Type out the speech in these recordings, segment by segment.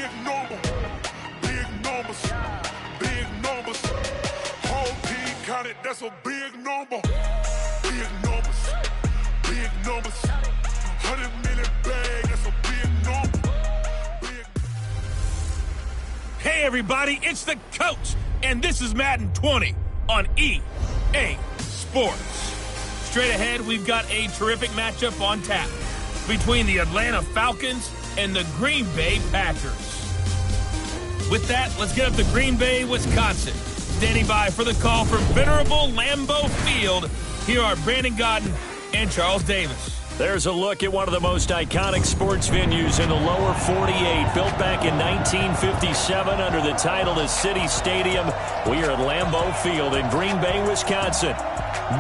big number. Big numbers. Big numbers. Whole team counted, that's a big number. Big numbers. Big numbers. 100 million bag, that's a big number. Big... Hey everybody, it's the coach, and this is Madden 20 on EA Sports. Straight ahead, we've got a terrific matchup on tap between the Atlanta Falcons and the Green Bay Packers. With that, let's get up to Green Bay, Wisconsin. Standing by for the call from venerable Lambeau Field, here are Brandon Godden and Charles Davis. There's a look at one of the most iconic sports venues in the lower 48, built back in 1957 under the title of City Stadium. We are at Lambeau Field in Green Bay, Wisconsin.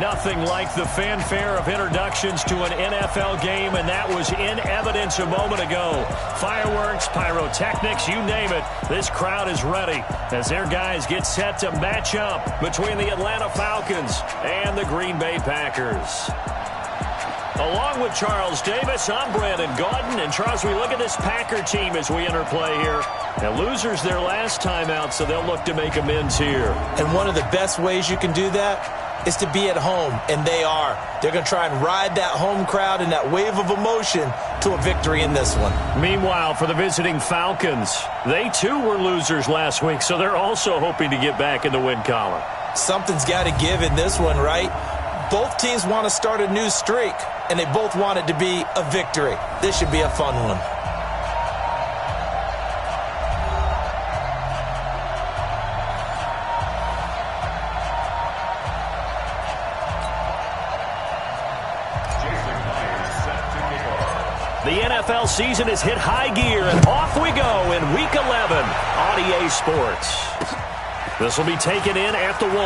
Nothing like the fanfare of introductions to an NFL game, and that was in evidence a moment ago. Fireworks, pyrotechnics, you name it. This crowd is ready as their guys get set to match up between the Atlanta Falcons and the Green Bay Packers. Along with Charles Davis, I'm Brandon Gaudin. And Charles, we look at this Packer team as we enter play here. And losers their last time out, so they'll look to make amends here. And one of the best ways you can do that is to be at home, and they are. They're going to try and ride that home crowd and that wave of emotion to a victory in this one. Meanwhile, for the visiting Falcons, they too were losers last week, so they're also hoping to get back in the win column. Something's got to give in this one, right? Both teams want to start a new streak, and they both want it to be a victory. This should be a fun one. The NFL season has hit high gear, and off we go in Week 11 on EA Sports. This will be taken in at the 1.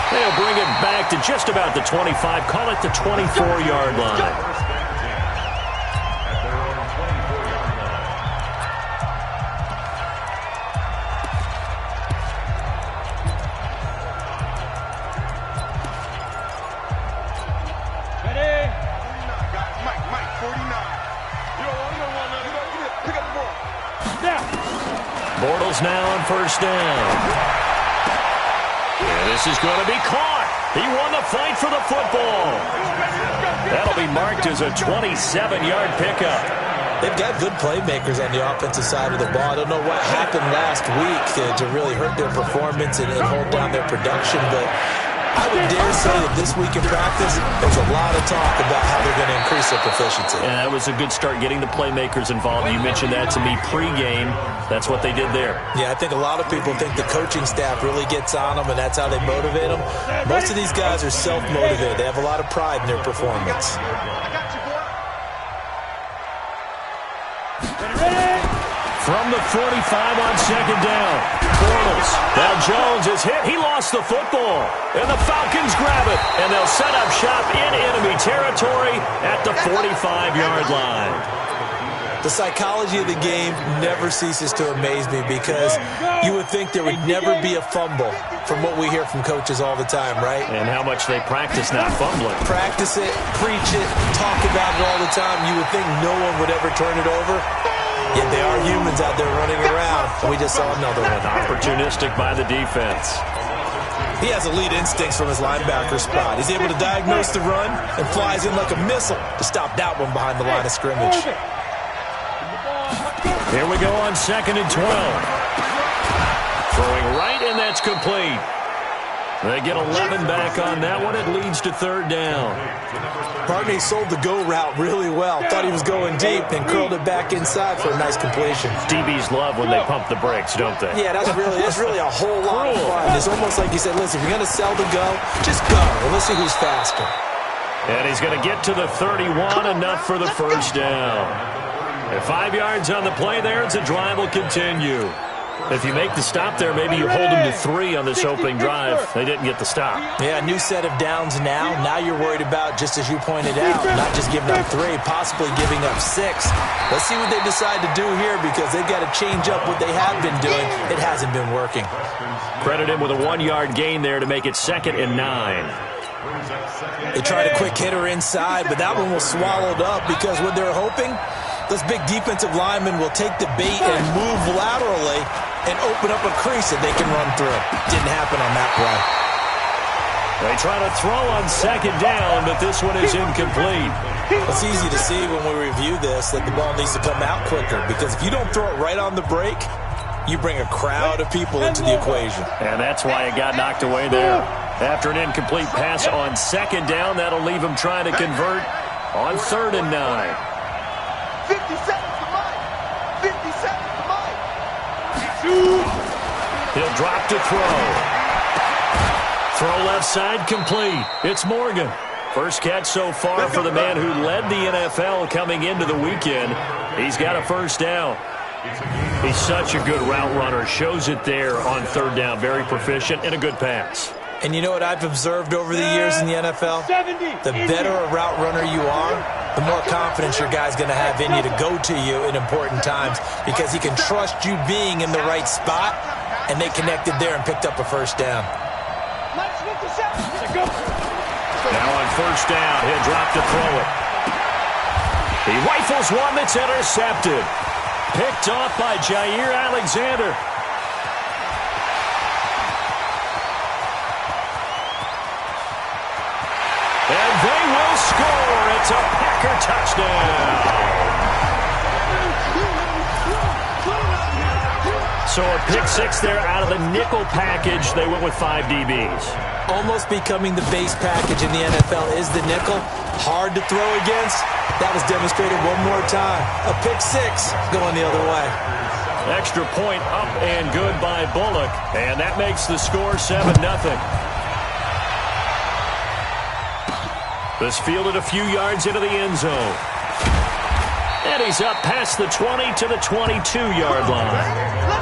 They'll bring it back to just about the 25, call it the 24-yard line. Bortles now on first down. And this is going to be caught. He won the fight for the football. That'll be marked as a 27-yard pickup. They've got good playmakers on the offensive side of the ball. I don't know what happened last week to really hurt their performance and hold down their production, but I would dare say that this week in practice, there's a lot of talk about how they're going to increase their proficiency. And that was a good start, getting the playmakers involved. You mentioned that to me pregame. That's what they did there. Yeah, I think a lot of people think the coaching staff really gets on them, and that's how they motivate them. Most of these guys are self-motivated. They have a lot of pride in their performance. From the 45 on second down, Bortles. Now Jones is hit. He lost the football. And the Falcons grab it. And they'll set up shop in enemy territory at the 45-yard line. The psychology of the game never ceases to amaze me, because you would think there would never be a fumble from what we hear from coaches all the time, right? And how much they practice not fumbling. Practice it, preach it, talk about it all the time. You would think no one would ever turn it over. Yet they are humans out there running around. We just saw another one. Opportunistic by the defense. He has elite instincts from his linebacker spot. He's able to diagnose the run and flies in like a missile to stop that one behind the line of scrimmage. Here we go on second and 12. Throwing right, and that's complete. They get 11 back on that one. It leads to third down. Barney sold the go route really well. Thought he was going deep and curled it back inside for a nice completion. DBs love when they pump the brakes, don't they? Yeah, that's really a whole lot of fun. It's almost like you said, listen, if you're going to sell the go, just go. And let's see who's faster. And he's going to get to the 31, enough for the first down. And 5 yards on the play there, and the drive will continue. If you make the stop there, maybe you hold them to 3 on this opening drive. They didn't get the stop. Yeah, new set of downs now. Now you're worried about, just as you pointed out, not just giving up 3, possibly giving up 6. Let's see what they decide to do here, because they've got to change up what they have been doing. It hasn't been working. Credit him with a 1-yard gain there to make it 2nd and 9. They tried a quick hitter inside, but that one was swallowed up, because what they're hoping those big defensive linemen will take the bait and move laterally and open up a crease that they can run through. Didn't happen on that play. They try to throw on second down, but this one is incomplete. It's easy to see when we review this that the ball needs to come out quicker, because if you don't throw it right on the break, you bring a crowd of people into the equation. And that's why it got knocked away there. After an incomplete pass on second down, that'll leave him trying to convert on 3rd and 9. 50 seconds to Mike. 50 seconds to Mike. He'll drop to throw. Throw left side complete. It's Morgan. First catch so far for the man who led the NFL coming into the weekend. He's got a first down. He's such a good route runner. Shows it there on 3rd down. Very proficient and a good pass. And you know what I've observed over the years in the NFL? The better a route runner you are, the more confidence your guy's going to have in you to go to you in important times, because he can trust you being in the right spot, and they connected there and picked up a first down. Now on 1st down, he'll drop to throw it. He rifles one that's intercepted. Picked off by Jair Alexander. And they will score. It's a Packer touchdown. So a pick 6 there out of the nickel package. They went with 5 DBs. Almost becoming the base package in the NFL is the nickel. Hard to throw against. That was demonstrated one more time. A pick 6 going the other way. Extra point up and good by Bullock. And that makes the score 7-0. This fielded a few yards into the end zone. And he's up past the 20 to the 22-yard line.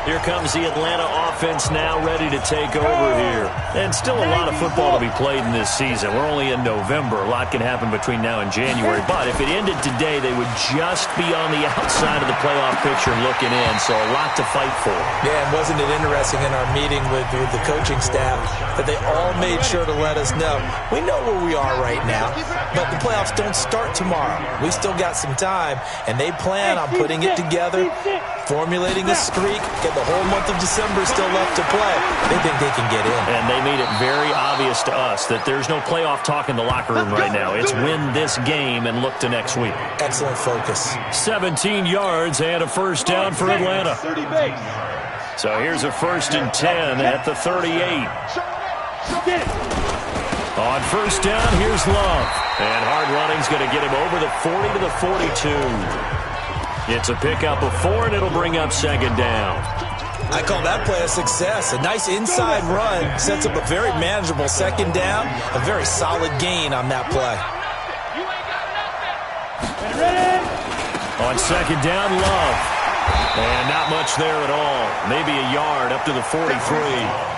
Here comes the Atlanta offense now ready to take over here. And still a lot of football to be played in this season. We're only in November. A lot can happen between now and January. But if it ended today, they would just be on the outside of the playoff picture looking in. So a lot to fight for. Yeah, and wasn't it interesting in our meeting with the coaching staff that they all made sure to let us know, we know where we are right now, but the playoffs don't start tomorrow. We still got some time, and they plan on putting it together, formulating a streak, get the whole month of December still left to play. They think they can get in. And they made it very obvious to us that there's no playoff talk in the locker room right now. It's win this game and look to next week. Excellent focus. 17 yards and a first down for Atlanta. So here's a 1st and 10 at the 38. On 1st down, here's Love. And hard running's going to get him over the 40 to the 42. It's a pickup of 4, and it'll bring up 2nd down. I call that play a success. A nice inside run sets up a very manageable 2nd down. A very solid gain on that play. On 2nd down, Love. And not much there at all. Maybe a yard up to the 43.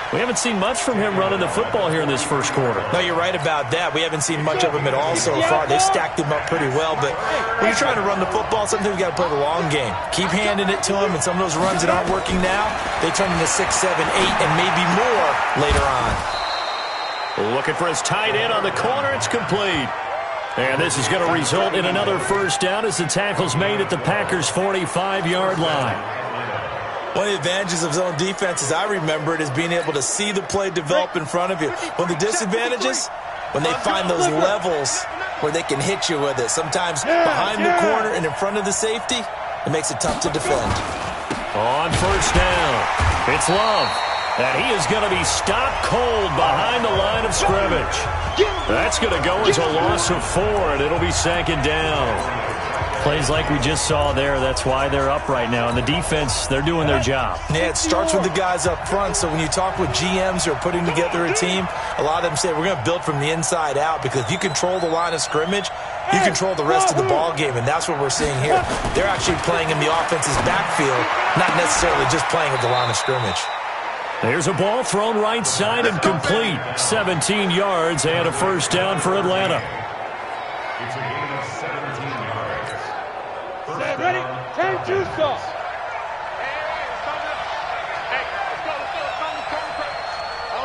We haven't seen much from him running the football here in this first quarter. No, you're right about that. We haven't seen much of him at all so far. They've stacked him up pretty well, but when you're trying to run the football, sometimes you got to play the long game. Keep handing it to him, and some of those runs that aren't working now, they turn into 6, 7, 8, and maybe more later on. Looking for his tight end on the corner. It's complete. And this is going to result in another first down as the tackle's made at the Packers' 45-yard line. One of the advantages of zone defense, as I remember it, is being able to see the play develop in front of you. One of the disadvantages, when they find those levels where they can hit you with it. Sometimes behind the corner and in front of the safety, it makes it tough to defend. On 1st down, it's Love. And he is going to be stopped cold behind the line of scrimmage. That's going to go as a loss of 4, and it'll be 2nd down. Plays like we just saw there. That's why they're up right now. And the defense, they're doing their job. Yeah, it starts with the guys up front. So when you talk with GMs who are putting together a team, a lot of them say we're going to build from the inside out, because if you control the line of scrimmage, you control the rest of the ball game, and that's what we're seeing here. They're actually playing in the offense's backfield, not necessarily just playing at the line of scrimmage. There's a ball thrown right side and complete. 17 yards and a first down for Atlanta. Ready? 10-2 stop.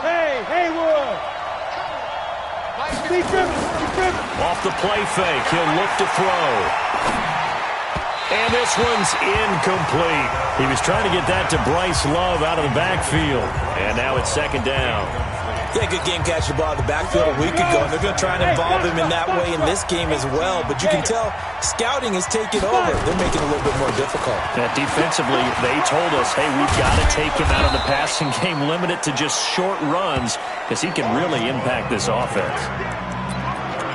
Hey, Haywood. Off the play fake, he'll look to throw. And this one's incomplete. He was trying to get that to Bryce Love out of the backfield. And now it's second down. Yeah, good game catching the ball in the backfield a week ago, and they're going to try and involve him in that way in this game as well. But you can tell scouting is taking over. They're making it a little bit more difficult. Yeah, defensively, they told us, hey, we've got to take him out of the passing game, limit it to just short runs, because he can really impact this offense.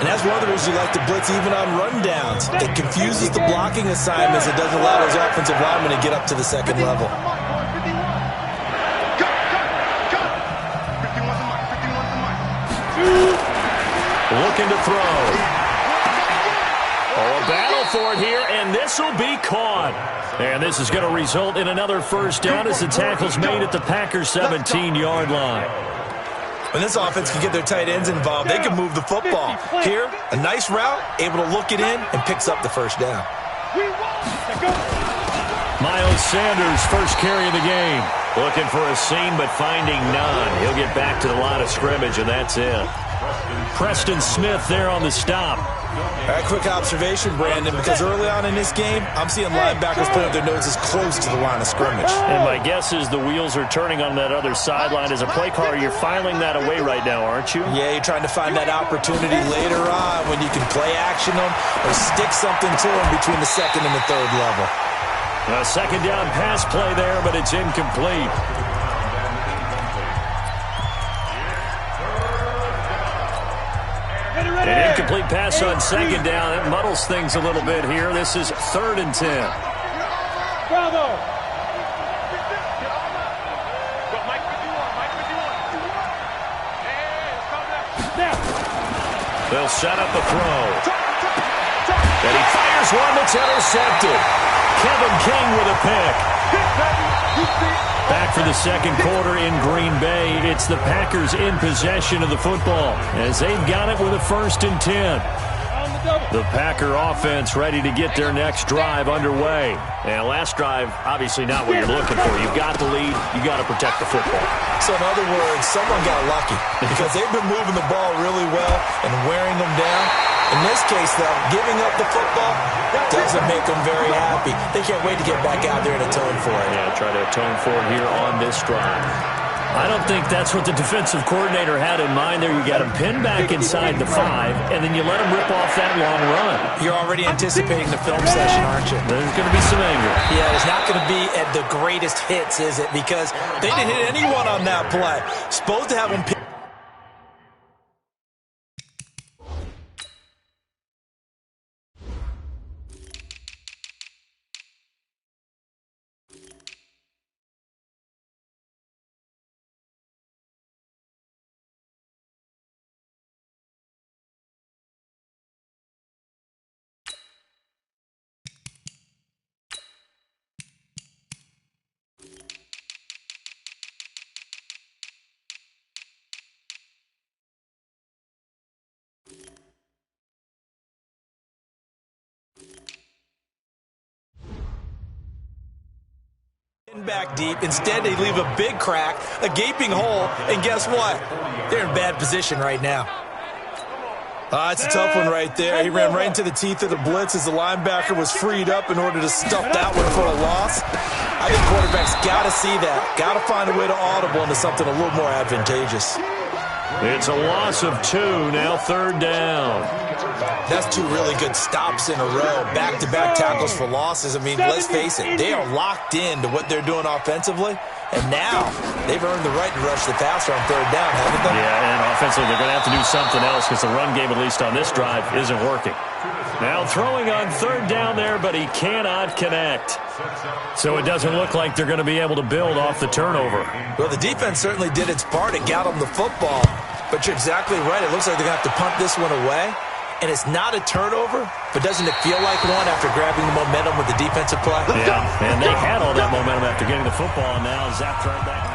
And that's one of the reasons you like to blitz even on rundowns. It confuses the blocking assignments. It doesn't allow those offensive linemen to get up to the second level. Looking to throw. Oh, a battle for it here, and this will be caught. And this is going to result in another first down as the tackle's made at the Packers' 17-yard line. When this offense can get their tight ends involved, they can move the football. Here, a nice route, able to look it in, and picks up the first down. Miles Sanders, first carry of the game. Looking for a seam, but finding none. He'll get back to the line of scrimmage, and that's it. Preston Smith there on the stop. All right, quick observation, Brandon, because early on in this game, I'm seeing linebackers putting up their noses close to the line of scrimmage. And my guess is the wheels are turning on that other sideline. As a play caller, you're filing that away right now, aren't you? Yeah, you're trying to find that opportunity later on when you can play action them or stick something to them between the second and the third level. A second down pass play there, but it's incomplete. An incomplete pass on second down. It muddles things a little bit here. This is 3rd and 10. Bravo! They'll set up the throw. And he fires one that's intercepted. Kevin King with a pick. Back for the second quarter in Green Bay. It's the Packers in possession of the football as they've got it with a 1st and 10. The Packer offense ready to get their next drive underway. And last drive, obviously not what you're looking for. You've got the lead. You've got to protect the football. So in other words, someone got lucky because they've been moving the ball really well and wearing them down. In this case, though, giving up the football doesn't make them very happy. They can't wait to get back out there and atone for it. Yeah, try to atone for it here on this drive. I don't think that's what the defensive coordinator had in mind there. You got him pinned back inside the 5, and then you let him rip off that long run. You're already anticipating the film session, aren't you? There's going to be some anger. Yeah, it's not going to be at the greatest hits, is it? Because they didn't hit anyone on that play. Supposed to have him pinned. Back deep. Instead, they leave a big crack, a gaping hole, and guess what? They're in bad position right now. It's a tough one right there. He ran right into the teeth of the blitz as the linebacker was freed up in order to stuff that one for a loss. I think quarterbacks got to see that. Got to find a way to audible into something a little more advantageous. It's a loss of 2, now 3rd down. That's 2 really good stops in a row. Back-to-back tackles for losses. I mean, let's face it, they are locked in to what they're doing offensively. And now they've earned the right to rush the passer on 3rd down, haven't they? Yeah, and offensively they're going to have to do something else because the run game, at least on this drive, isn't working. Now throwing on 3rd down there, but he cannot connect. So it doesn't look like they're going to be able to build off the turnover. Well, the defense certainly did its part. It got them the football. But you're exactly right. It looks like they're going to have to punt this one away. And it's not a turnover, but doesn't it feel like one after grabbing the momentum with the defensive play? Yeah, and they had all that momentum after getting the football, and now zapped right back.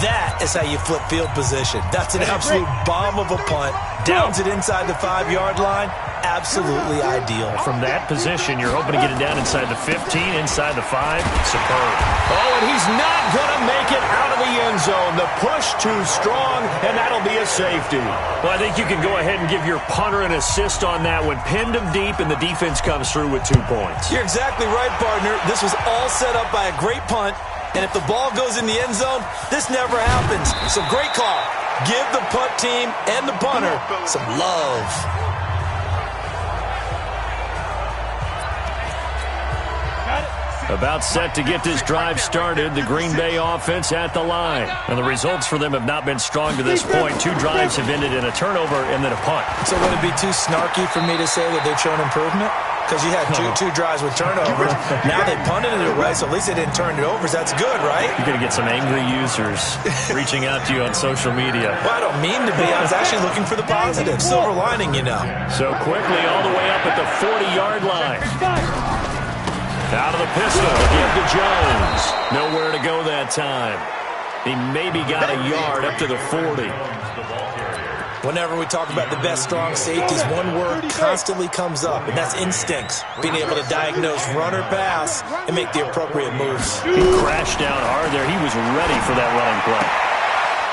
That is how you flip field position. That's an absolute bomb of a punt. Downs it inside the 5-yard line. Absolutely ideal. From that position, you're hoping to get it down inside the 15, inside the 5. Superb. Oh, and he's not going to make it out of the end zone. The push too strong, and that'll be a safety. Well, I think you can go ahead and give your punter an assist on that one. Pinned him deep, and the defense comes through with 2 points. You're exactly right, partner. This was all set up by a great punt, and if the ball goes in the end zone, this never happens. So great call. Give the punt team and the punter some love. About set to get this drive started, the Green Bay offense at the line. And the results for them have not been strong to this point. 2 drives have ended in a turnover and then a punt. So would it be too snarky for me to say that they've shown improvement? Because you had two drives with turnovers. Now they punted it away, so at least they didn't turn it over. That's good, right? You're going to get some angry users reaching out to you on social media. Well, I don't mean to be. I was actually looking for the positive. Silver lining, you know. So quickly all the way up at the 40-yard line. Out of the pistol, give to Jones. Nowhere to go that time. He maybe got a yard up to the 40. Whenever we talk about the best strong safeties, one word constantly comes up, and that's instincts. Being able to diagnose run or pass and make the appropriate moves. He crashed down hard there. He was ready for that running play.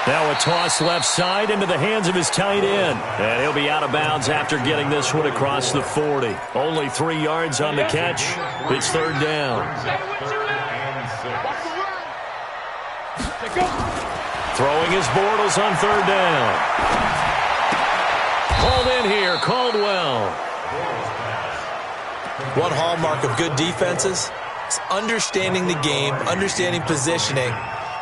Now a toss left side into the hands of his tight end. And he'll be out of bounds after getting this one across the 40. Only 3 yards on the catch. It's 3rd down. Throwing his Bortles on 3rd down. Called in here, Caldwell. One hallmark of good defenses is understanding the game, understanding positioning,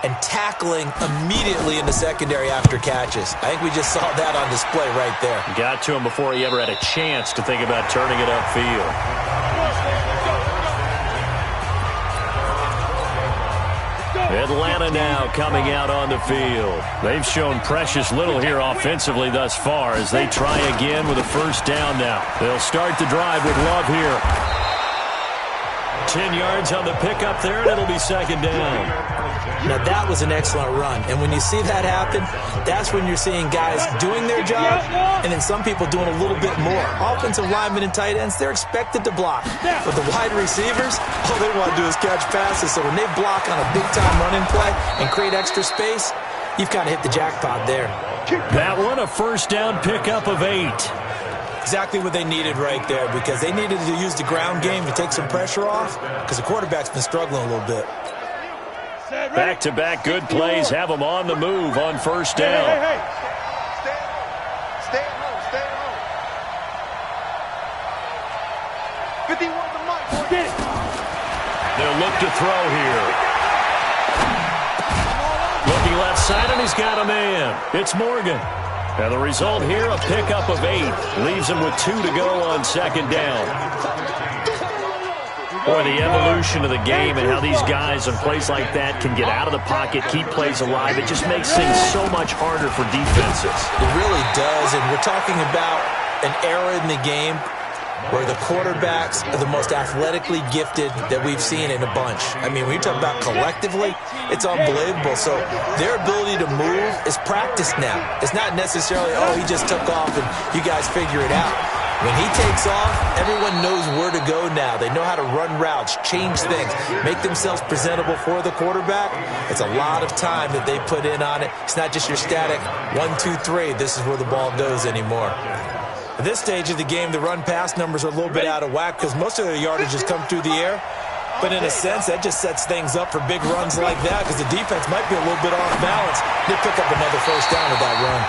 and tackling immediately in the secondary after catches. I think we just saw that on display right there. Got to him before he ever had a chance to think about turning it upfield. Atlanta now coming out on the field. They've shown precious little here offensively thus far as they try again with a 1st down now. They'll start the drive with Love here. 10 yards on the pickup there, and it'll be 2nd down. Now, that was an excellent run. And when you see that happen, that's when you're seeing guys doing their job and then some people doing a little bit more. Offensive linemen and tight ends, they're expected to block. But the wide receivers, all they want to do is catch passes. So when they block on a big-time running play and create extra space, you've kind of hit the jackpot there. That one, a 1st down pickup of 8. Exactly what they needed right there, because they needed to use the ground game to take some pressure off because the quarterback's been struggling a little bit. Back-to-back good plays have them on the move on 1st down. Stay at home. Stay at home. 51 to Mike. Get it. They'll look to throw here. Looking left side, and he's got a man. It's Morgan. And the result here, a pickup of 8. Leaves him with 2 to go on 2nd down. Boy, the evolution of the game and how these guys in plays like that can get out of the pocket, keep plays alive, it just makes things so much harder for defenses. It really does, and we're talking about an era in the game where the quarterbacks are the most athletically gifted that we've seen in a bunch. I mean, when you talk about collectively, it's unbelievable. So their ability to move is practiced now. It's not necessarily, oh, he just took off and you guys figure it out. When he takes off, everyone knows where to go now. They know how to run routes, change things, make themselves presentable for the quarterback. It's a lot of time that they put in on it. It's not just your static 1, 2, 3. This is where the ball goes anymore. At this stage of the game, the run-pass numbers are a little bit out of whack because most of their yardage has come through the air. But in a sense, that just sets things up for big runs like that because the defense might be a little bit off balance. They pick up another 1st down with that run.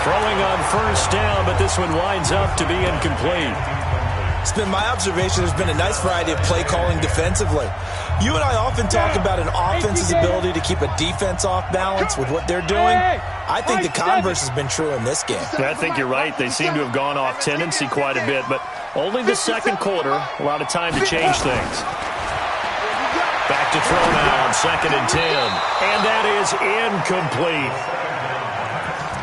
Throwing on 1st down, but this one winds up to be incomplete. It's been my observation there's been a nice variety of play calling defensively. You and I often talk about an offense's ability to keep a defense off balance with what they're doing. I think the converse has been true in this game. I think you're right. They seem to have gone off tendency quite a bit, but only the 2nd quarter, a lot of time to change things. Back to throw now on 2nd and 10, and that is incomplete.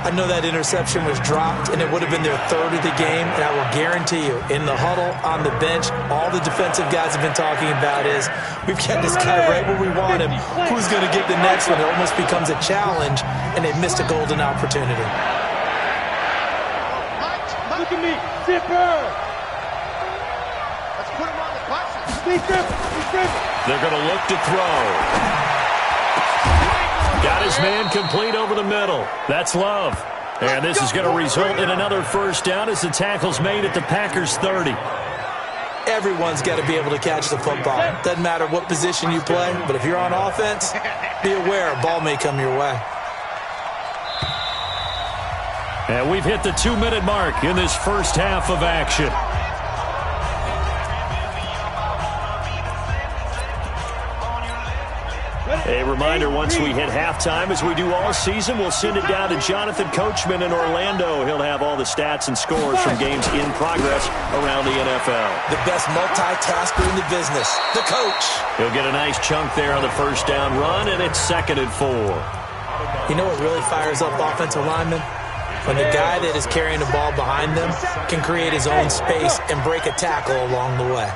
I know that interception was dropped, and it would have been their 3rd of the game, and I will guarantee you, in the huddle, on the bench, all the defensive guys have been talking about is, we've got this guy right where we want him. Who's going to get the next one? It almost becomes a challenge, and they've missed a golden opportunity. Jimmy, zipper. Let's put him on the buses. They're going to look to throw. Got his man complete over the middle. That's Love. And this is going to result in another first down as the tackle's made at the Packers' 30. Everyone's got to be able to catch the football. Doesn't matter what position you play, but if you're on offense, be aware a ball may come your way. And we've hit the 2-minute mark in this first half of action. A reminder, once we hit halftime, as we do all season, we'll send it down to Jonathan Coachman in Orlando. He'll have all the stats and scores from games in progress around the NFL. The best multitasker in the business, the coach. He'll get a nice chunk there on the first down run, and it's 2nd and 4. You know what really fires up offensive linemen? When the guy that is carrying the ball behind them can create his own space and break a tackle along the way.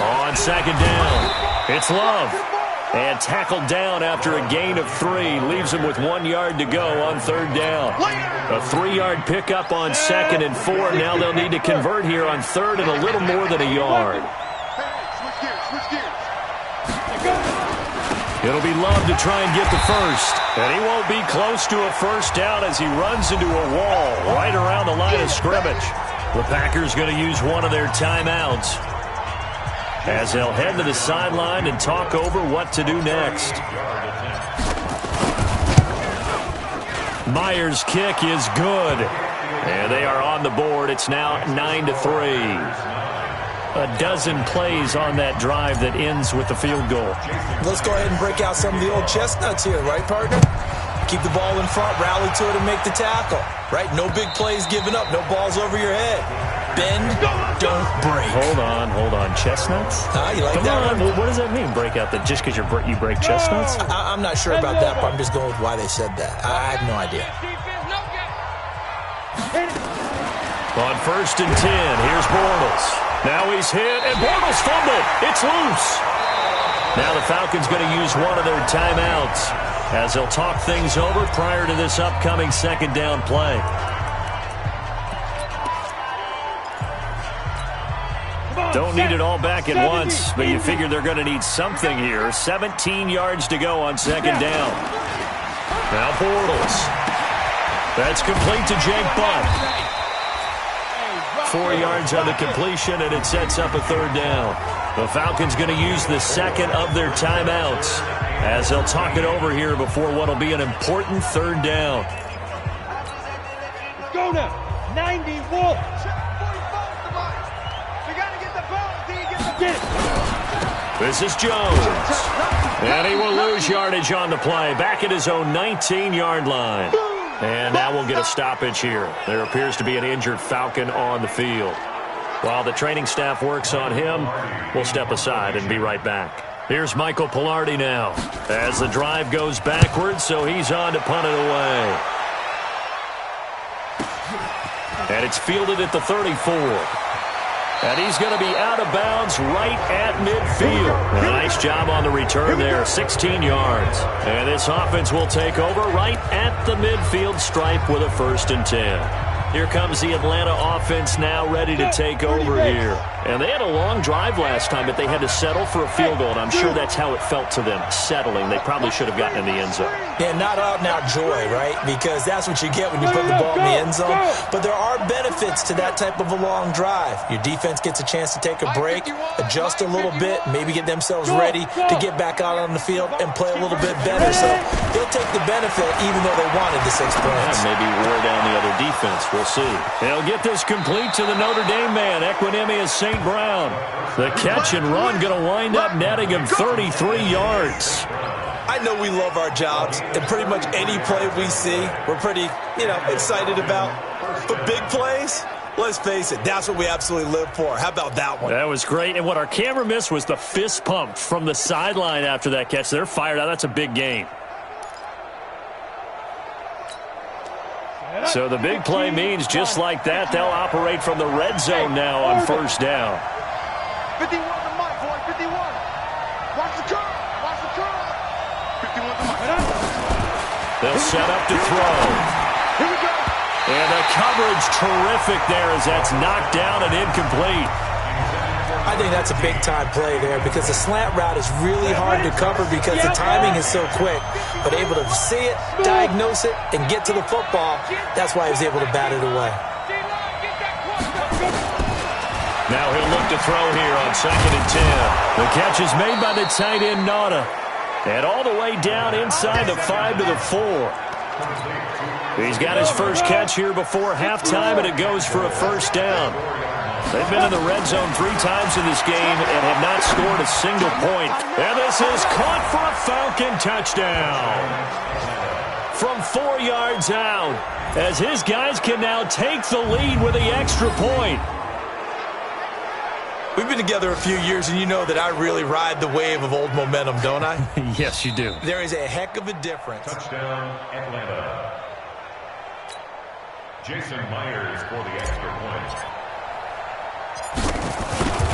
On 2nd down, it's Love. And tackled down after a gain of 3. Leaves him with 1 yard to go on 3rd down. A 3-yard pickup on 2nd and 4. Now they'll need to convert here on 3rd and a little more than a yard. It'll be Love to try and get the first. And he won't be close to a first down as he runs into a wall right around the line of scrimmage. The Packers going to use one of their timeouts as they'll head to the sideline and talk over what to do next. Myers' kick is good. And they are on the board. It's now 9-3. A dozen plays on that drive that ends with the field goal. Let's go ahead and break out some of the old chestnuts here, right, partner? Keep the ball in front, rally to it, and make the tackle. Right? No big plays given up, no balls over your head. Bend, don't break. Hold on. Chestnuts? You like Come that on. one? What does that mean, break out? That just because you break chestnuts? I'm not sure about that, but I'm just going with why they said that. I have no idea. On 1st and 10, here's Bortles. Now he's hit, and Bortles fumbled. It's loose. Now the Falcons going to use one of their timeouts as they'll talk things over prior to this upcoming 2nd down play. Don't need it all back at once, but you figure they're going to need something here. 17 yards to go on 2nd down. Now Bortles. That's complete to Jake Butt. 4 yards on the completion, and it sets up a 3rd down. The Falcons going to use the 2nd of their timeouts as they'll talk it over here before what will be an important 3rd down. Let's go now. 91. This is Jones. And he will lose yardage on the play. Back at his own 19-yard line. And now we'll get a stoppage here. There appears to be an injured Falcon on the field. While the training staff works on him, we'll step aside and be right back. Here's Michael Pilardi now as the drive goes backwards, so he's on to punt it away. And it's fielded at the 34. And he's going to be out of bounds right at midfield. A nice job on the return there, 16 yards. And this offense will take over right at the midfield stripe with a 1st and 10. Here comes the Atlanta offense now ready to take over here. And they had a long drive last time, but they had to settle for a field goal, and I'm sure that's how it felt to them, settling. They probably should have gotten in the end zone. Yeah, not out-and-out joy, right? Because that's what you get when you put the ball in the end zone. But there are benefits to that type of a long drive. Your defense gets a chance to take a break, adjust a little bit, maybe get themselves ready to get back out on the field and play a little bit better. So they'll take the benefit even though they wanted the 6 points. Yeah, maybe wear down the other defense. We'll see. They'll get this complete to the Notre Dame man, Equinemius St. Brown. The catch and run going to wind up netting him 33 yards. I know we love our jobs, and pretty much any play we see, we're pretty, excited about. But big plays, let's face it, that's what we absolutely live for. How about that one? That was great, and what our camera missed was the fist pump from the sideline after that catch. They're fired out. That's a big gain. So the big play means just like that, they'll operate from the red zone now on 1st down. 51 to Mike, boy, 51. Watch the curve. 51 to Mike. They'll set up to throw. Here we go. And the coverage terrific there as that's knocked down and incomplete. I think that's a big-time play there because the slant route is really hard to cover because the timing is so quick. But able to see it, diagnose it, and get to the football, that's why he was able to bat it away. Now he'll look to throw here on 2nd and 10. The catch is made by the tight end, Nada. And all the way down inside the 5 to the 4. He's got his first catch here before halftime, and it goes for a first down. They've been in the red zone 3 times in this game and have not scored a single point. And this is caught for a Falcon touchdown. From 4 yards out, as his guys can now take the lead with the extra point. We've been together a few years, and you know that I really ride the wave of old momentum, don't I? Yes, you do. There is a heck of a difference. Touchdown, Atlanta. Jason Myers for the extra point.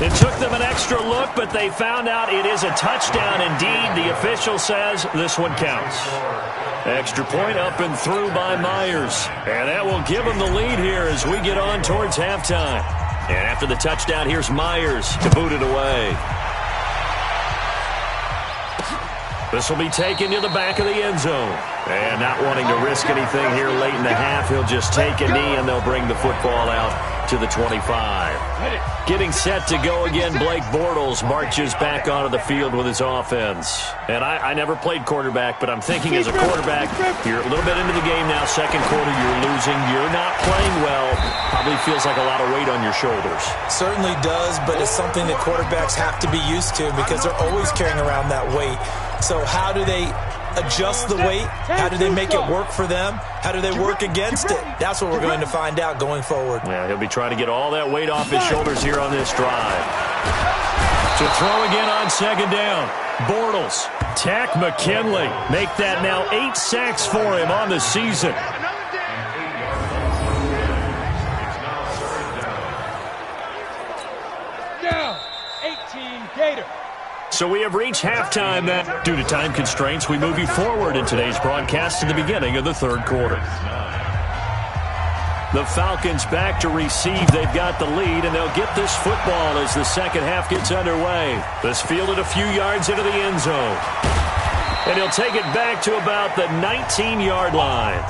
It took them an extra look, but they found out it is a touchdown indeed. The official says this one counts. Extra point up and through by Myers. And that will give them the lead here as we get on towards halftime. And after the touchdown, here's Myers to boot it away. This will be taken to the back of the end zone. And not wanting to risk anything here late in the half, he'll just take a knee and they'll bring the football out to the 25. Getting set to go again, Blake Bortles marches back onto the field with his offense. And I never played quarterback, but I'm thinking as a quarterback, you're a little bit into the game now, second quarter, you're losing, you're not playing well, probably feels like a lot of weight on your shoulders. Certainly does, but it's something that quarterbacks have to be used to because they're always carrying around that weight. So how do they adjust the weight? How do they make it work for them? How do they work against it? That's what we're going to find out going forward. Yeah, he'll be trying to get all that weight off his shoulders here on this drive. To throw again on 2nd down. Bortles, Tack McKinley. Make that now 8 sacks for him on the season. Down. 18 Gator. So we have reached halftime. Due to time constraints, we move you forward in today's broadcast to the beginning of the 3rd quarter. The Falcons back to receive. They've got the lead, and they'll get this football as the second half gets underway. This fielded a few yards into the end zone. And he'll take it back to about the 19-yard line.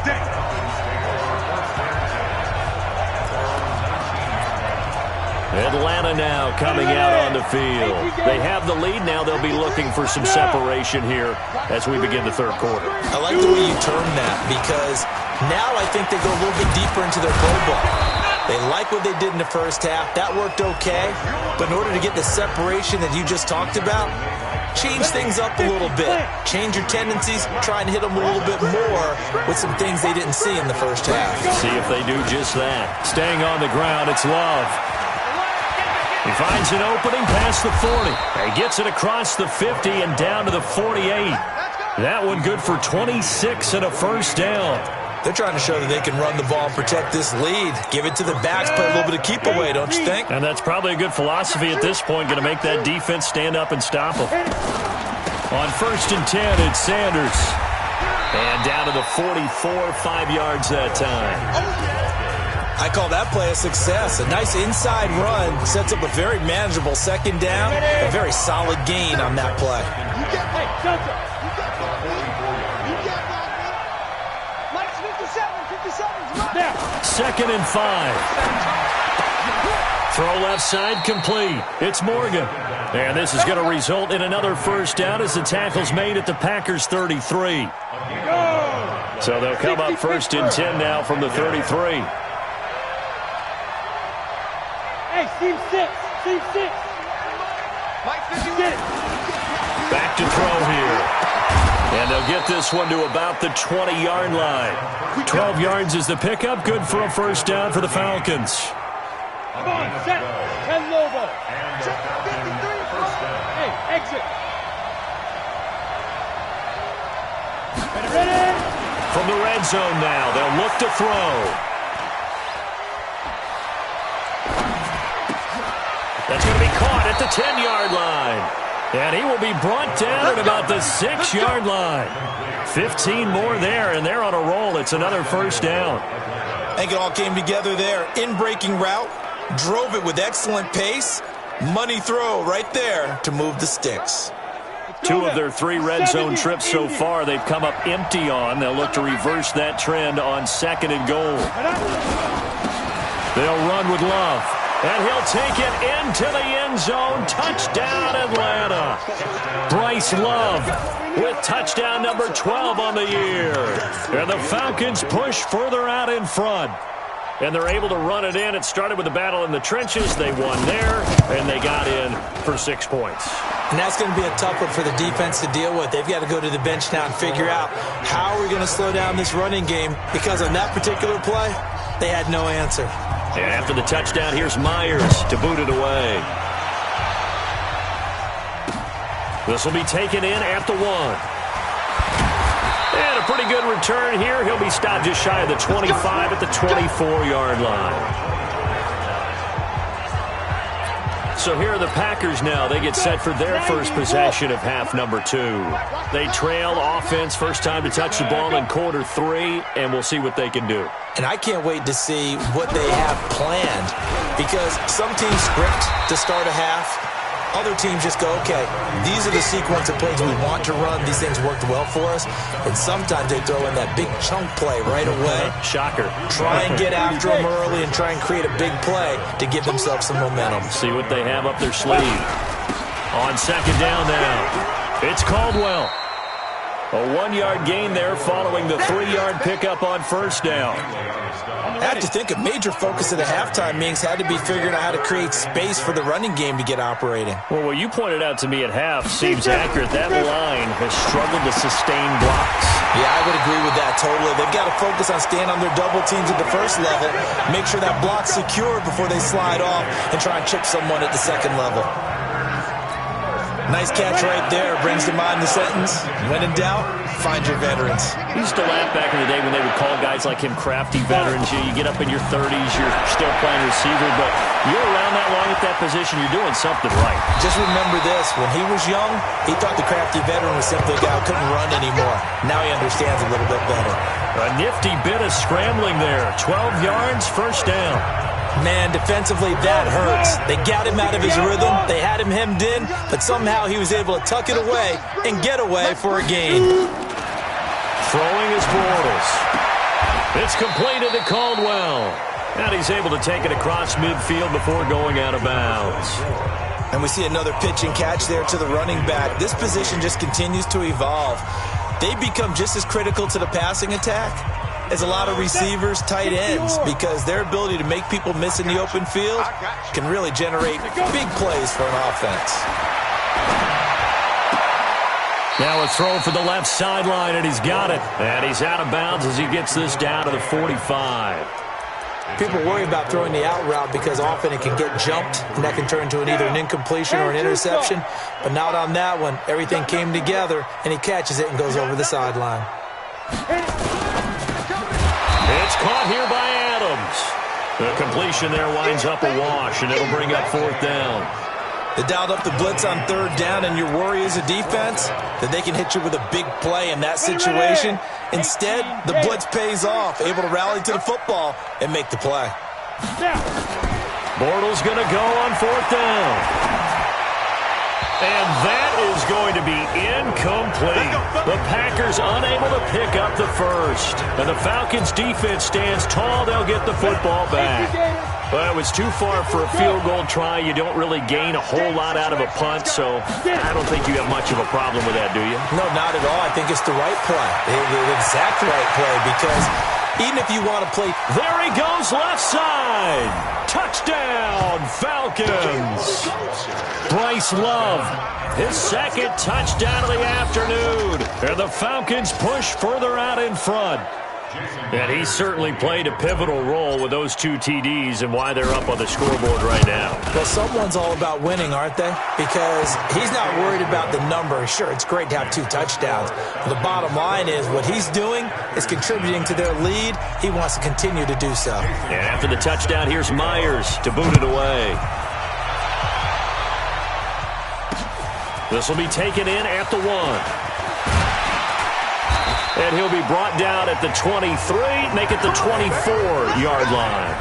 Atlanta now coming out on the field. They have the lead. Now they'll be looking for some separation here as we begin the 3rd quarter. I like the way you term that because now I think they go a little bit deeper into their play book. They like what they did in the first half. That worked okay. But in order to get the separation that you just talked about, change things up a little bit. Change your tendencies. Try and hit them a little bit more with some things they didn't see in the first half. See if they do just that. Staying on the ground, it's Love. He finds an opening past the 40. He gets it across the 50 and down to the 48. That one good for 26 and a first down. They're trying to show that they can run the ball and protect this lead. Give it to the backs, play a little bit of keep away, don't you think? And that's probably a good philosophy at this point, going to make that defense stand up and stop them. On 1st and 10, it's Sanders. And down to the 44, 5 yards that time. I call that play a success. A nice inside run sets up a very manageable 2nd down. A very solid gain on that play. Hey, Joker. Mike's 57. Now. 2nd and 5. Throw left side complete. It's Morgan. And this is going to result in another first down as the tackle's made at the Packers 33. So they'll come up 1st and 10 now from the 33. Hey, Team 6. Team 6. Mike 50. Get it. Back to throw here. And they'll get this one to about the 20-yard line. 12 yards is the pickup. Good for a first down for the Falcons. Come on, set. 10 Lobo. Check the 53. Hey, exit. Ready? From the red zone now, they'll look to throw. That's going to be caught at the 10-yard line. And he will be brought down at about the 6-yard line. 15 more there, and they're on a roll. It's another first down. I think it all came together there. In-breaking route, drove it with excellent pace. Money throw right there to move the sticks. 2 of their 3 red zone trips so far they've come up empty on. They'll look to reverse that trend on 2nd and goal. They'll run with Love. And he'll take it into the end zone. Touchdown, Atlanta. Bryce Love with touchdown number 12 on the year. And the Falcons push further out in front. And they're able to run it in. It started with a battle in the trenches. They won there, and they got in for 6 points. And that's going to be a tough one for the defense to deal with. They've got to go to the bench now and figure out how are we going to slow down this running game, because on that particular play, they had no answer. And after the touchdown, here's Myers to boot it away. This will be taken in at the 1. And a pretty good return here. He'll be stopped just shy of the 25 at the 24-yard line. So here are the Packers now. They get set for their first possession of half number 2. They trail offense first time to touch the ball in quarter 3, and we'll see what they can do. And I can't wait to see what they have planned, because some teams script to start a half. Other teams just go, okay, these are the sequence of plays we want to run. These things worked well for us. And sometimes they throw in that big chunk play right away. Shocker. Try and get after them early and try and create a big play to give themselves some momentum. See what they have up their sleeve. On 2nd down now, it's Caldwell. A 1-yard gain there following the 3-yard pickup on first down. I have to think a major focus of the halftime meetings had to be figuring out how to create space for the running game to get operating. Well, what you pointed out to me at half seems accurate. That line has struggled to sustain blocks. Yeah, I would agree with that totally. They've got to focus on staying on their double teams at the first level, make sure that block's secure before they slide off and try and chip someone at the 2nd level. Nice catch right there. Brings to mind the sentence, when in doubt, find your veterans. We used to laugh back in the day when they would call guys like him crafty veterans. You get up in your 30s, you're still playing receiver, but you're around that long at that position, you're doing something right. Just remember this, when he was young, he thought the crafty veteran was simply a guy who couldn't run anymore. Now he understands a little bit better. A nifty bit of scrambling there. 12 yards, first down. Man, defensively, that hurts. They got him out of his rhythm. They had him hemmed in, but somehow he was able to tuck it away and get away for a gain. Throwing is Bortles. It's completed to Caldwell. And he's able to take it across midfield before going out of bounds. And we see another pitch and catch there to the running back. This position just continues to evolve. They become just as critical to the passing attack as a lot of receivers, tight ends, because their ability to make people miss in the open field can really generate big plays for an offense. Now a throw for the left sideline, and he's got it. And he's out of bounds as he gets this down to the 45. People worry about throwing the out route because often it can get jumped, and that can turn into either an incompletion or an interception. But not on that one. Everything came together, and he catches it and goes over the sideline. It's caught here by Adams. The completion there winds up a wash, and it'll bring up 4th down. They dialed up the blitz on 3rd down, and your worry as a defense that they can hit you with a big play in that situation. Instead, the blitz pays off, able to rally to the football and make the play. Bortles going to go on 4th down. And that is going to be incomplete. The Packers unable to pick up the first. And the Falcons defense stands tall. They'll get the football back. Well, it was too far for a field goal try. You don't really gain a whole lot out of a punt, so I don't think you have much of a problem with that, do you? No, not at all. I think it's the right play, the exact right play, because even if you want to play... There he goes, left side. Touchdown, Falcons. Bryce Love, his 2nd touchdown of the afternoon. And the Falcons push further out in front. And he certainly played a pivotal role with those 2 TDs and why they're up on the scoreboard right now. Well, someone's all about winning, aren't they? Because he's not worried about the number. Sure, it's great to have 2 touchdowns. But the bottom line is what he's doing is contributing to their lead. He wants to continue to do so. And after the touchdown, here's Myers to boot it away. This will be taken in at the 1. And he'll be brought down at the 23, make it the 24-yard line.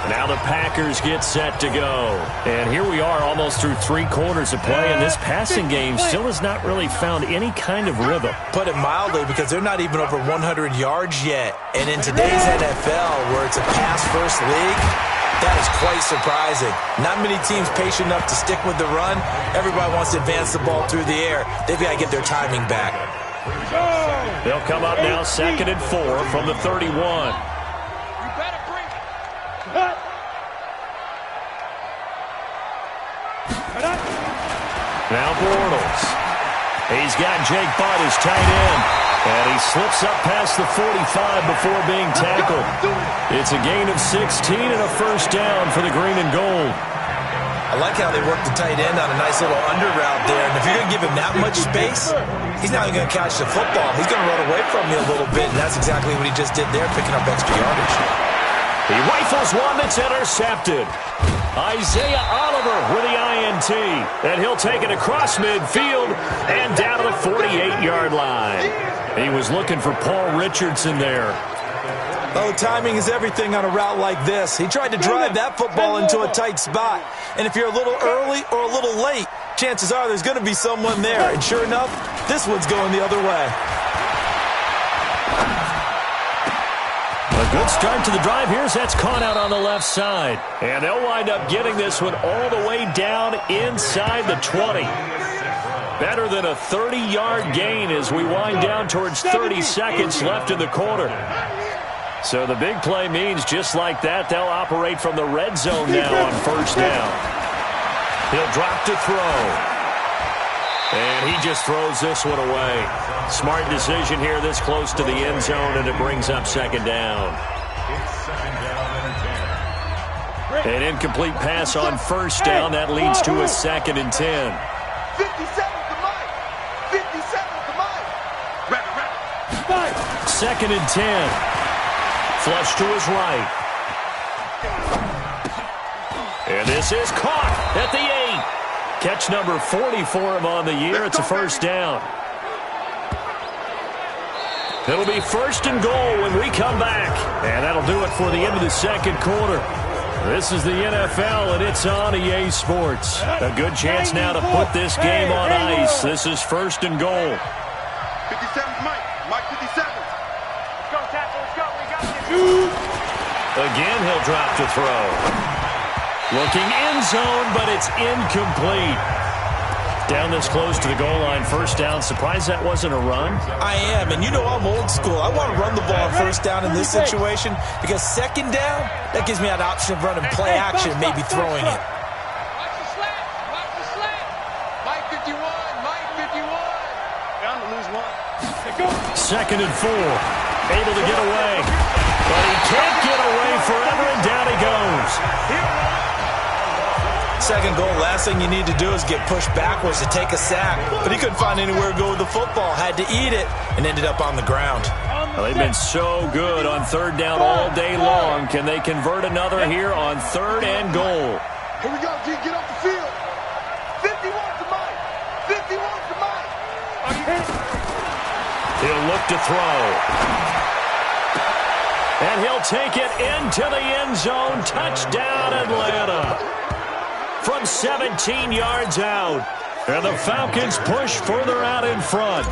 Now the Packers get set to go. And here we are almost through 3 quarters of play, and this passing game still has not really found any kind of rhythm. Put it mildly, because they're not even over 100 yards yet. And in today's NFL, where it's a pass-first league, that is quite surprising. Not many teams patient enough to stick with the run. Everybody wants to advance the ball through the air. They've got to get their timing back. They'll come up now 2nd and 4 from the 31. Now Bortles. He's got Jake Butt as tight end. And he slips up past the 45 before being tackled. It's a gain of 16 and a first down for the green and gold. I like how they work the tight end on a nice little under route there. And if you're going to give him that much space, he's not even going to catch the football. He's going to run away from you a little bit, and that's exactly what he just did there, picking up extra yardage. He rifles one that's intercepted. Isaiah Oliver with the INT. And he'll take it across midfield and down to the 48-yard line. He was looking for Paul Richardson there. Oh, timing is everything on a route like this. He tried to drive that football into a tight spot. And if you're a little early or a little late, chances are there's going to be someone there. And sure enough, this one's going the other way. A good start to the drive. Here's that's caught out on the left side. And they'll wind up getting this one all the way down inside the 20. Better than a 30-yard gain as we wind down towards 30 seconds left in the quarter. So the big play means just like that, they'll operate from the red zone now on first down. He'll drop to throw. And he just throws this one away. Smart decision here this close to the end zone, and it brings up second down. An incomplete pass on first down. That leads to a 2nd and 10. 57's the mic. 57's the mic. 2nd and 10. Flush to his right. And this is caught at the 8. Catch number 40 for him on the year. It's a first down. It'll be 1st and goal when we come back. And that'll do it for the end of the second quarter. This is the NFL, and it's on EA Sports. A good chance now to put this game on ice. This is 1st and goal. 57's Mike. Mike 57. Let's go, tackle. Let's go. We got this. Again, he'll drop to throw. Looking end zone, but it's incomplete. Down this close to the goal line, first down. Surprised that wasn't a run? I am, and you know I'm old school. I want to run the ball on first down in this situation because second down, that gives me that option of running play action, maybe throwing it. Watch the slant. Watch the slant. Mike 51. Mike 51. Bound to lose one. 2nd and 4. Able to get away. But he can't get away forever, and down he goes. Second goal, last thing you need to do is get pushed backwards to take a sack. But he couldn't find anywhere to go with the football. Had to eat it and ended up on the ground. Well, they've been so good on third down all day long. Can they convert another here on 3rd and goal? Here we go, G. Get off the field. 51's the mic. 51's the mic. He'll look to throw. And he'll take it into the end zone. Touchdown, Atlanta. From 17 yards out. And the Falcons push further out in front.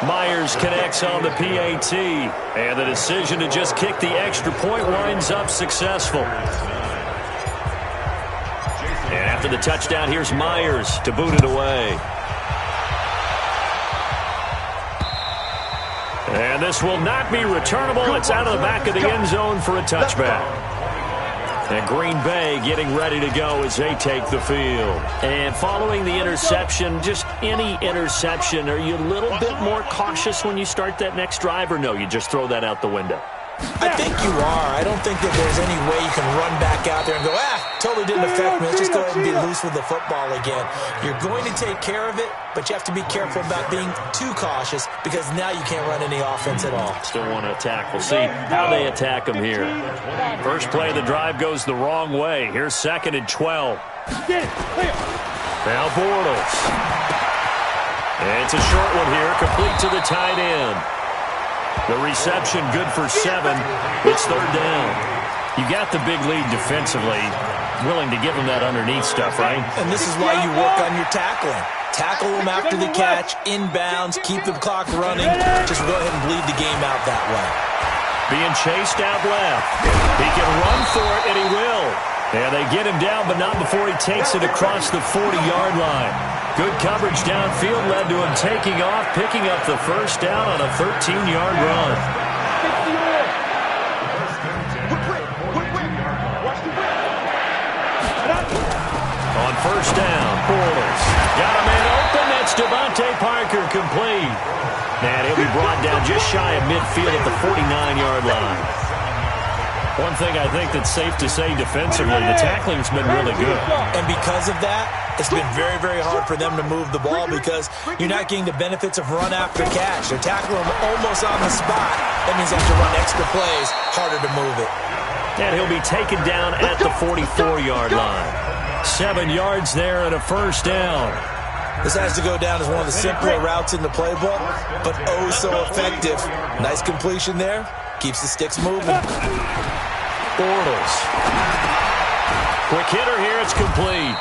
Myers connects on the PAT. And the decision to just kick the extra point winds up successful. And after the touchdown, here's Myers to boot it away. And this will not be returnable. It's out of the back of the end zone for a touchback. And Green Bay getting ready to go as they take the field. And following the interception, just any interception, are you a little bit more cautious when you start that next drive, or no, you just throw that out the window? I think you are. I don't think that there's any way you can run back out there and go, totally didn't affect me. Let's just go ahead and be loose with the football again. You're going to take care of it, but you have to be careful about being too cautious because now you can't run any offense at all. Still want to attack. We'll see how they attack him here. First play of the drive goes the wrong way. Here's 2nd and 12. Now Bortles. And it's a short one here, complete to the tight end. The reception good for 7. It's 3rd down. You got the big lead defensively. Willing to give them that underneath stuff, right? And this is why you work on your tackling. Tackle them after the catch, inbounds, keep the clock running. Just go ahead and bleed the game out that way. Being chased out left. He can run for it, and he will. And they get him down, but not before he takes it across the 40-yard line. Good coverage downfield led to him taking off, picking up the first down on a 13-yard run. On first down, Bortles got a man open. That's Devontae Parker, complete. And he'll be brought down just shy of midfield at the 49-yard line. One thing I think that's safe to say defensively, the tackling's been really good. And because of that, it's been very, very hard for them to move the ball because you're not getting the benefits of run after catch. They're tackling them almost on the spot. That means they have to run extra plays, harder to move it. And he'll be taken down at the 44-yard line. 7 yards there and a first down. This has to go down as one of the simpler routes in the playbook, but oh so effective. Nice completion there. Keeps the sticks moving. Bortles. Quick hitter here. It's complete.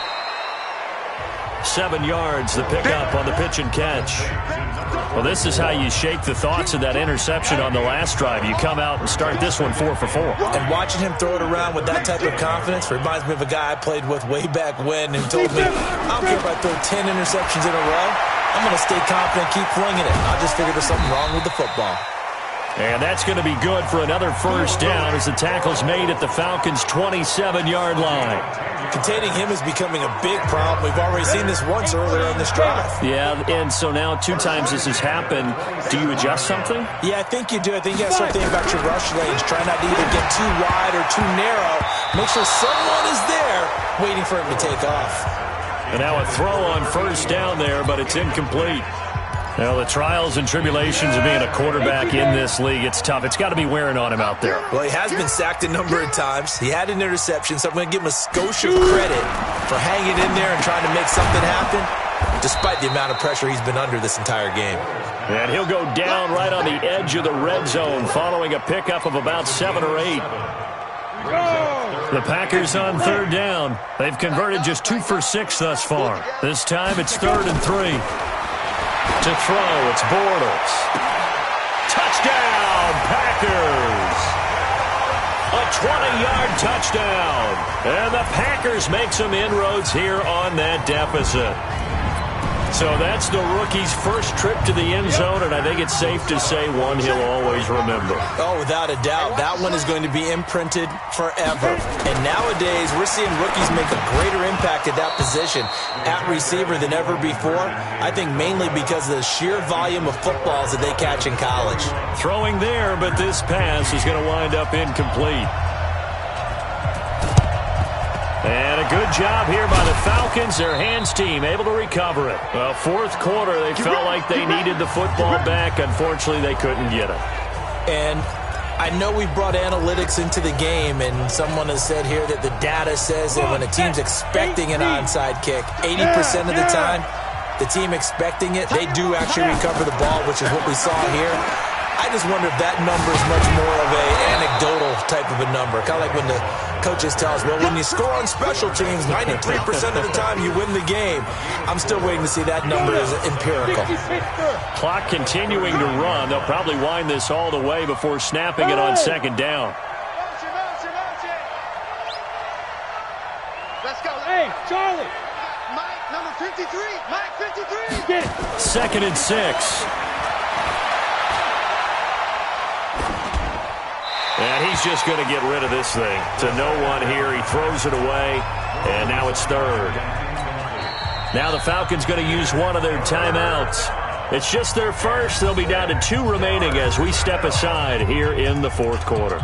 7 yards, the pickup on the pitch and catch. Well, this is how you shake the thoughts of that interception on the last drive. You come out and start this one 4 for 4. And watching him throw it around with that type of confidence reminds me of a guy I played with way back when who told me, I don't care if I throw 10 interceptions in a row. I'm going to stay confident, keep flinging it. I'll just figure there's something wrong with the football. And that's going to be good for another first down as the tackle's made at the Falcons' 27-yard line. Containing him is becoming a big problem. We've already seen this once earlier on this drive. Yeah, and so now 2 times this has happened. Do you adjust something? Yeah, I think you do. I think you got to start thinking about your rush lanes. Try not to either get too wide or too narrow. Make sure someone is there waiting for him to take off. And now a throw on first down there, but it's incomplete. Well, the trials and tribulations of being a quarterback in this league, it's tough. It's got to be wearing on him out there. Well, he has been sacked a number of times. He had an interception, so I'm going to give him a skosh of credit for hanging in there and trying to make something happen, despite the amount of pressure he's been under this entire game. And he'll go down right on the edge of the red zone following a pickup of about 7 or 8. The Packers on 3rd down. They've converted just 2 for 6 thus far. This time it's 3rd and 3. To throw, it's Bortles. Touchdown, Packers! A 20-yard touchdown. And the Packers make some inroads here on that deficit. So that's the rookie's first trip to the end zone, and I think it's safe to say one he'll always remember. Oh, without a doubt. That one is going to be imprinted forever. And nowadays, we're seeing rookies make a greater impact at that position at receiver than ever before. I think mainly because of the sheer volume of footballs that they catch in college. Throwing there, but this pass is going to wind up incomplete. And a good job here by the Falcons. Their hands team able to recover it. Well, 4th quarter, they felt like they needed the football back. Unfortunately, they couldn't get it. And I know we've brought analytics into the game, and someone has said here that the data says that when a team's expecting an onside kick, 80% of the time, the team expecting it, they do actually recover the ball, which is what we saw here. I just wonder if that number is much more of an anecdotal type of a number. Kind of like when the coaches tell us, well, when you score on special teams, 93% of the time you win the game. I'm still waiting to see that number as empirical. Clock continuing to run. They'll probably wind this all the way before snapping it on 2nd down. Let's go. Hey, Charlie. Mike, number 53. Mike, 53. Get it. 2nd and 6. And he's just going to get rid of this thing. To no one here. He throws it away. And now it's 3rd. Now the Falcons going to use one of their timeouts. It's just their first. They'll be down to 2 remaining as we step aside here in the 4th quarter.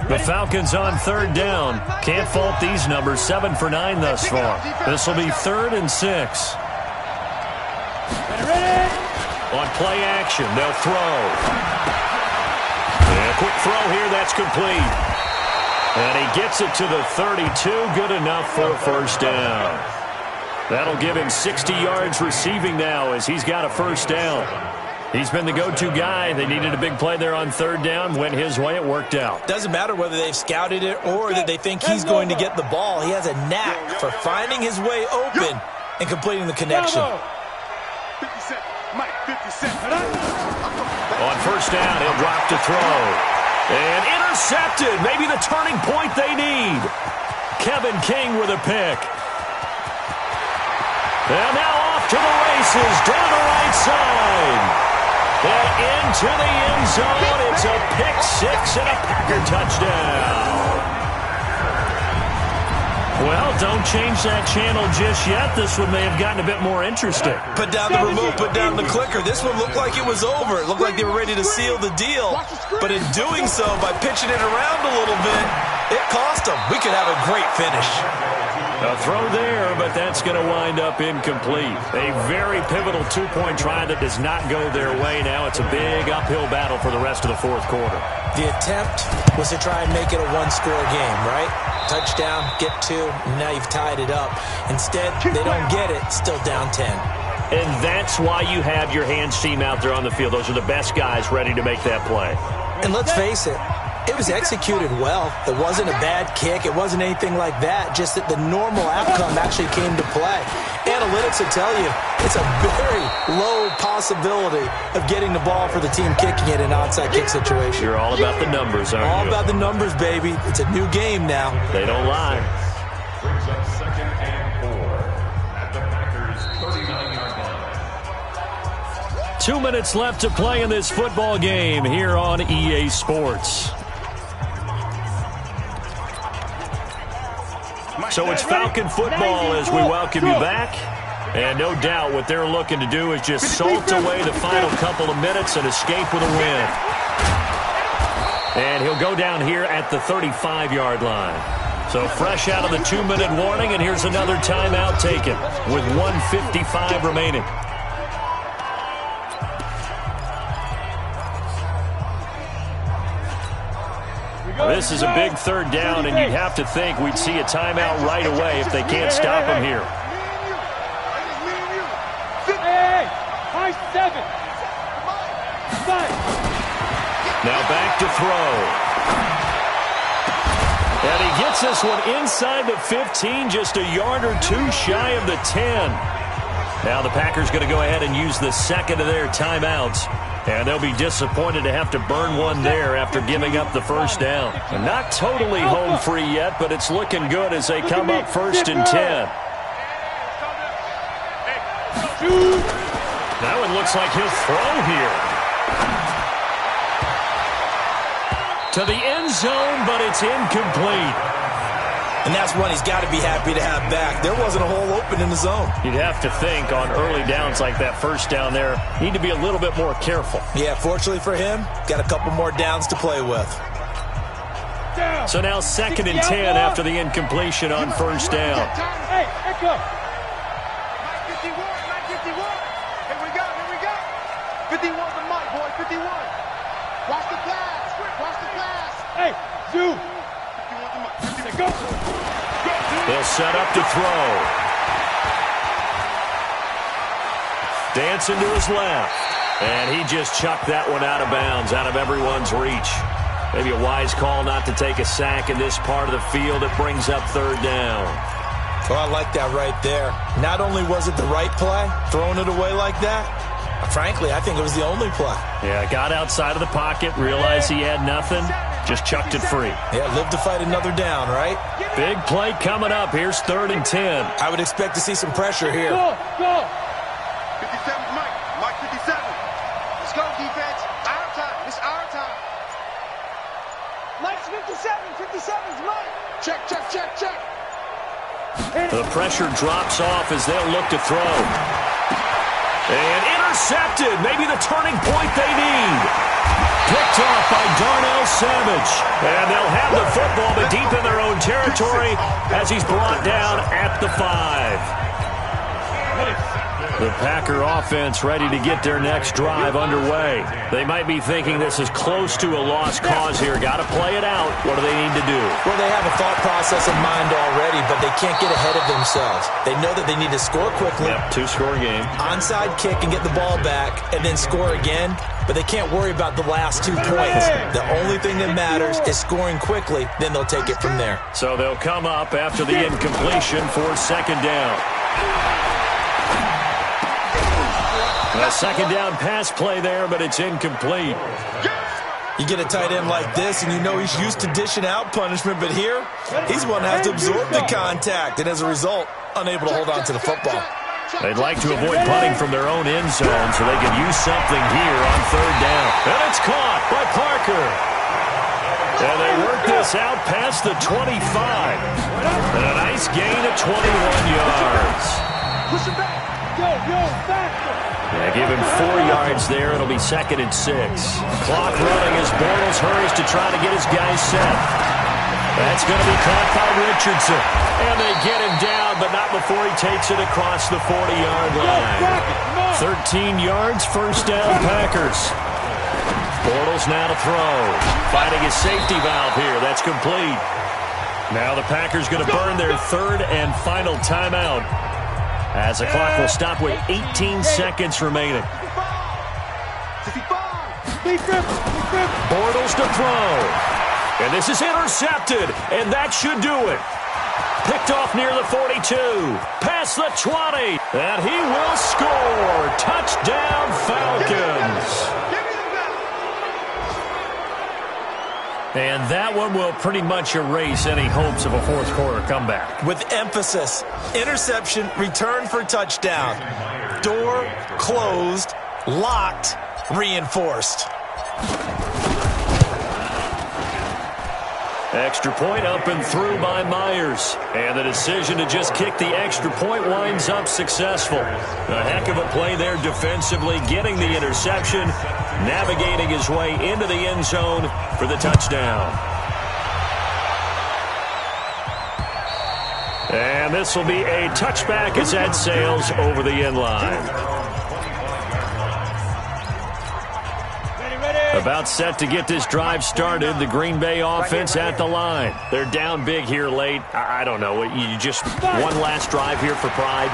The Falcons on third down. Can't fault these numbers. 7 for 9 thus far. This will be 3rd and 6. On play action, they'll throw. And a quick throw here, that's complete. And he gets it to the 32, good enough for a first down. That'll give him 60 yards receiving now as he's got a first down. He's been the go-to guy. They needed a big play there on third down. Went his way. It worked out. Doesn't matter whether they've scouted it or that they think he's going to get the ball. He has a knack for finding his way open and completing the connection. 50 Cent, Mike, 50 Cent. On first down, he'll drop to throw. And intercepted. Maybe the turning point they need. Kevin King with a pick. And now off to the races down the right side. And into the end zone. It's a pick six and a Packer touchdown. Well, don't change that channel just yet. This one may have gotten a bit more interesting. Put down the remote, put down the clicker. This one looked like it was over. It looked like they were ready to seal the deal. But in doing so, by pitching it around a little bit, it cost them. We could have a great finish. A throw there, but that's going to wind up incomplete. A very pivotal two-point try that does not go their way now. It's a big uphill battle for the rest of the fourth quarter. The attempt was to try and make it a one-score game, right? Touchdown, get 2, and now you've tied it up. Instead, they don't get it, still down 10. And that's why you have your hands team out there on the field. Those are the best guys ready to make that play. And let's face it, it was executed well. It wasn't a bad kick. It wasn't anything like that. Just that the normal outcome actually came to play. Analytics will tell you it's a very low possibility of getting the ball for the team kicking it in an onside kick situation. You're all about the numbers, aren't you? All about the numbers, baby. It's a new game now. They don't lie. Brings up 2nd and 4 at the Packers' 39-yard line. 2 minutes left to play in this football game here on EA Sports. So it's Falcon football as we welcome you back. And no doubt what they're looking to do is just salt away the final couple of minutes and escape with a win. And he'll go down here at the 35-yard line. So fresh out of the 2-minute warning, and here's another timeout taken with 1:55 remaining. This is a big third down, and you'd have to think we'd see a timeout right away if they can't stop him here. Hey, high 7. 5. Now back to throw. And he gets this one inside the 15, just a yard or two shy of the 10. Now the Packers going to go ahead and use the second of their timeouts. And they'll be disappointed to have to burn one there after giving up the first down. And not totally home free yet, but it's looking good as they come up 1st and 10. That one looks like he'll throw here. To the end zone, but it's incomplete. And that's one he's got to be happy to have back. There wasn't a hole open in the zone. You'd have to think on early downs like that first down there, need to be a little bit more careful. Yeah, fortunately for him, got a couple more downs to play with. So now 2nd and 10 after the incompletion on first down. Hey, echo. Mike 51, Mike 51. Here we go, here we go. 51 to Mike, boy, 51. Watch the pass, watch the pass. Hey, Zoo. 51 to Mike, 51. Go. They'll set up to throw. Dancing to his left. And he just chucked that one out of bounds, out of everyone's reach. Maybe a wise call not to take a sack in this part of the field. It brings up third down. Oh, I like that right there. Not only was it the right play, throwing it away like that, frankly, I think it was the only play. Yeah, got outside of the pocket, realized he had nothing, just chucked it free. Yeah, live to fight another down, right? Big play coming up. Here's 3rd and 10. I would expect to see some pressure here. Go. 57 Mike, Mike 57. Let's go, defense. Our time, it's our time. Mike's 57, 57's Mike. Check, check, check, check. The pressure drops off as they'll look to throw. And intercepted. Maybe the turning point they need. Picked off by Darnell Savage. And they'll have the football, but deep in their own territory as he's brought down at the 5. The Packer offense ready to get their next drive underway. They might be thinking this is close to a lost cause here. Got to play it out. What do they need to do? Well, they have a thought process in mind already, but they can't get ahead of themselves. They know that they need to score quickly. Yep, 2-score game. Onside kick and get the ball back and then score again. But they can't worry about the last 2 points. The only thing that matters is scoring quickly. Then they'll take it from there. So they'll come up after the incompletion for second down. A second down pass play there, but it's incomplete. You get a tight end like this, and you know he's used to dishing out punishment, but here, he's one to have to absorb the contact, and as a result, unable to hold on to the football. They'd like to avoid punting from their own end zone so they can use something here on third down. And it's caught by Parker. And they work this out past the 25. And a nice gain of 21 yards. Push it back. Yo, faster. Yeah, give him 4 yards there. It'll be 2nd and 6. Clock running as Bortles hurries to try to get his guys set. That's going to be caught by Richardson. And they get him down, but not before he takes it across the 40-yard line. 13 yards, first down, Packers. Bortles now to throw. Finding his safety valve here. That's complete. Now the Packers going to burn their 3rd and final timeout, as the clock will stop with 18 seconds remaining. Bortles to throw. And this is intercepted, and that should do it. Picked off near the 42, past the 20, and he will score. Touchdown, Falcons. And that one will pretty much erase any hopes of a fourth quarter comeback. With emphasis, interception, return for touchdown. Door closed, locked, reinforced. Extra point up and through by Myers. And the decision to just kick the extra point winds up successful. A heck of a play there defensively, getting the interception, navigating his way into the end zone for the touchdown. And this will be a touchback as that sails over the end line. About set to get this drive started. The Green Bay offense at the line. They're down big here late. I don't know. You just one last drive here for pride.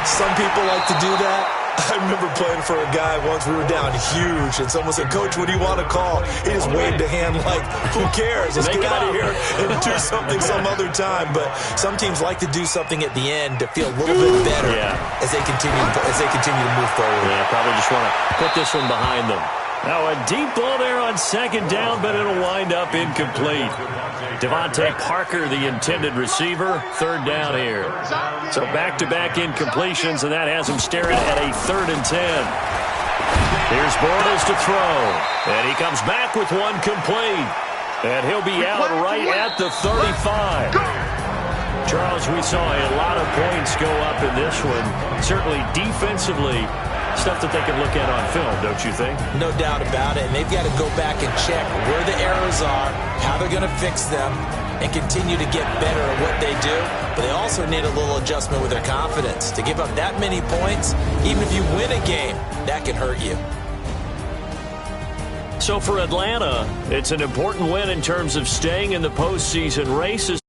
Some people like to do that. I remember playing for a guy once. We were down huge, and someone said, "Coach, what do you want to call?" He just waved a hand like, "Who cares? Let's get out of here and do something some other time." But some teams like to do something at the end to feel a little bit better as they continue to move forward. Yeah, probably just want to put this one behind them. Now a deep ball there on second down, but it'll wind up incomplete. Devontae Parker, the intended receiver, third down here. So back-to-back incompletions, and that has him staring at a 3rd and 10. Here's Bortles to throw, and he comes back with one complete. And he'll be out right at the 35. Charles, we saw a lot of points go up in this one. Certainly defensively, stuff that they can look at on film, don't you think? No doubt about it, and they've got to go back and check where the errors are, how they're going to fix them, and continue to get better at what they do. But they also need a little adjustment with their confidence. To give up that many points, even if you win a game, that can hurt you. So for Atlanta, it's an important win in terms of staying in the postseason races.